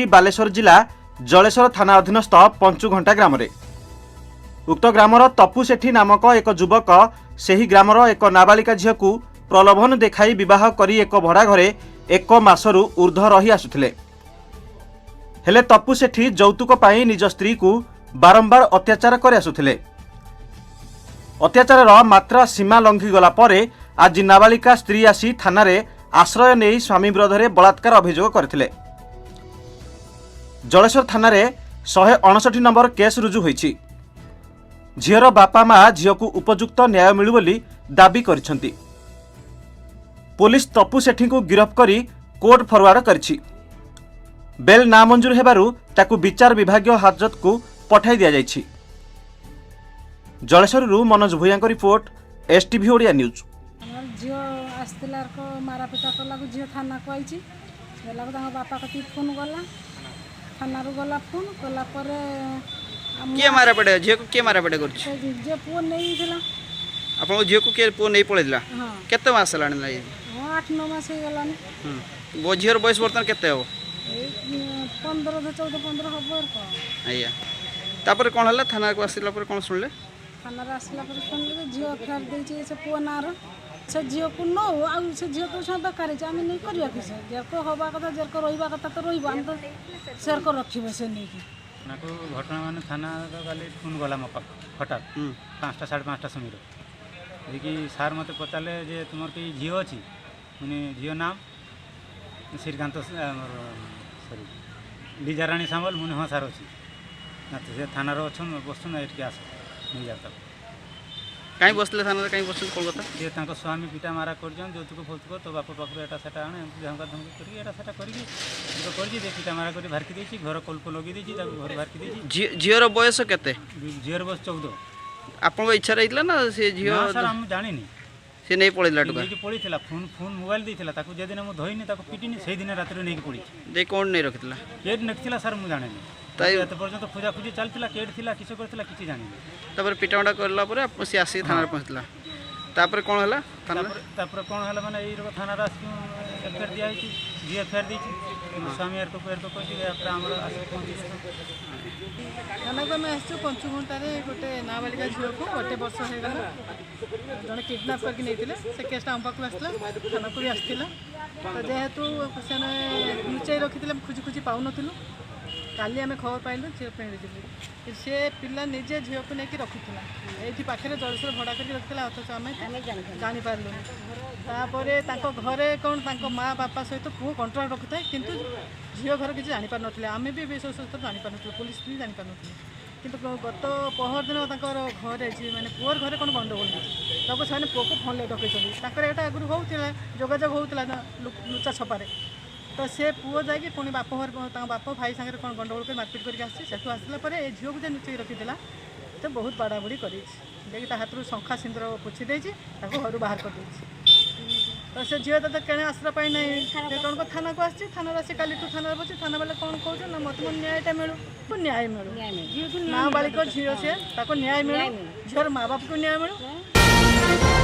बालेश्वर जिला जलेश्वर थाना अधीनस्थ पंचुघंटा ग्राम रे उक्त ग्रामर तपु सेठी नामक एक युवक सेही ग्रामर एक नाबालिका झील को प्रलोभन देखाई विवाह करी एक भड़ा घरे 1 मासरू ऊर्ध्व रही आसुथिले। हेले तपु सेठी यौतुक पाई निज स्त्री को बारंबार अत्याचार कर आसुथिले। अत्याचार मात्रा सीमा लंघी गला परे आज नाबालिका स्त्री आसी थाना रे आश्रय नहीं स्वामी विरोध में बलात्कार अभियोग करथिले। जलेश्वर थाना रे 159 नंबर केस रुजु होईछि। झीर बापा माँ झील को उपयुक्त न्याय मिलु बोली दाबी करिसेंती। पुलिस तपु सेठी को गिरफ्त करी कोर्ट फरवार्ड करिछि। बेल नामंजूर हेबारु ताकू विचार विभागीय हाजत को पठाई दिया जाइछि। जलेश्वर मनोज भूया रिपोर्ट एसटीवी ओडिया न्यूज। झील आसला मारापिटा कला झील थाना को आई बापा कति फोन गला थाना गला फोन गला किए मारा पड़े झील को किए मारा पड़े कर जे पुओ नहीं दिला आपन झील को के पुओ नहीं पळेला केते मास लाने नाही 8-9 मास हे गलानी वो झील बयस वर्तन केते हो 15-14-15 हबर को आया तापर कोन हला थाना को आसिला पर कोन सुनले थाना रे आसिला पर सुनले झील फेर देई छै से पुओ नार से झील को नो आ से झील को सब बेकार छै हम नहीं करिया कि से जे को होबा कथा जे को रोइबा कथा तो रोइबा हम तो शेयर को रखिबे से नहीं की ना को घटना मान थाना काली फोन गला मो पाक हठात 5टा 5:30 समय देखि सार मते पचाले जे तुमर के झियो अछि माने झियो नाम श्रीकांत सॉरी लीजाराणी सांबल मुने हां सार अछि ना से थाना रो छन बसु ना एटके आस नहीं जाता काई बसले थाना रे काई बसु कोन कथा जे तांको स्वामी पिटा मारा कर जन जोतुको फौतुको तो बाप पाखरे एटा सेटा आने हमका धमकी करी एटा सेटा करी तो करजी जे पिटा मारा करी भारकी देछि घर कोल्प लगी देछि ताको घर भारकी देछि झीर बयस केते झीर बस 14 आपन इच्छा रहितला ना से झील ना सर हम जानिनी से नहीं पळेला टका नेकी पळीथिला फोन मोबाइल देथिला ताको जे दिन हम धोइनी ताको पिटिनी सेही दिन रात रे नेकी पड़ी दे कोन नहीं रखितला केड नखथिला सर मु जानिनी ताई एत पर्यंत पूजा पूजी चलथिला केड थिला किछो करथिला किछि जानिनी तापर पिटावडा करला परे आप से आसी थाना रे पहुंचला तापर कोन हला तापर कोन हला माने ई रो थाना रास एफआईआर दिया छि जी एफआईआर दी छि स्वामी आर को पेर को कहि आपरा हमर आसी पहुंची थाना को मैं आसछु 5 घंटा रे गोटे नाबालिका झील को 1 वर्ष हे गला जने किडनैप करके नैतिले से केसटा हम पाक आसला थाना को भी आसथिला तो जेहेतु सेने नुचै रखिथिले खुजी खुजी पाउ नथिलु काली आम खबर पाइलु झील पेड़ी से पिला निजे झील को लेकिन रखुला ये पाखे जलसर भड़ा कर रखा अथच आम जापारू तापर घरे कौन माँ बापा सहित पुओ कंट्रोल रखुए किंतु झील घर किसी जापार ना आम भी विशेष जापार पुलिस भी जापार किंतु गत पहर दिन घरे माने पुअर घरे कौन गंडगोल होती से पुओ को फोन डकई आगुरी होता जोगाजोग होता लुचा छपारे तो से पुओ जाकि पुणी बापर बाप भाई सागर कौन गंडगोल कर मारपिट करके आसू आसला झील को लुचई रखी तो बहुत बाड़ाबुड़ी कर हाथ शंखा सिंदूर पोछि देछि घर बाहर कर तो से झील तो कणे आश्रय पाई ना कौन को थाना को आसी थाना आसी काली तू थाना बची थाना वाले कौन कौन ना मत न्यायटा मिलू न्याय मिलू नाबालिक झील से न्याय मिलू झील माँ बाप को न्याय मिलू।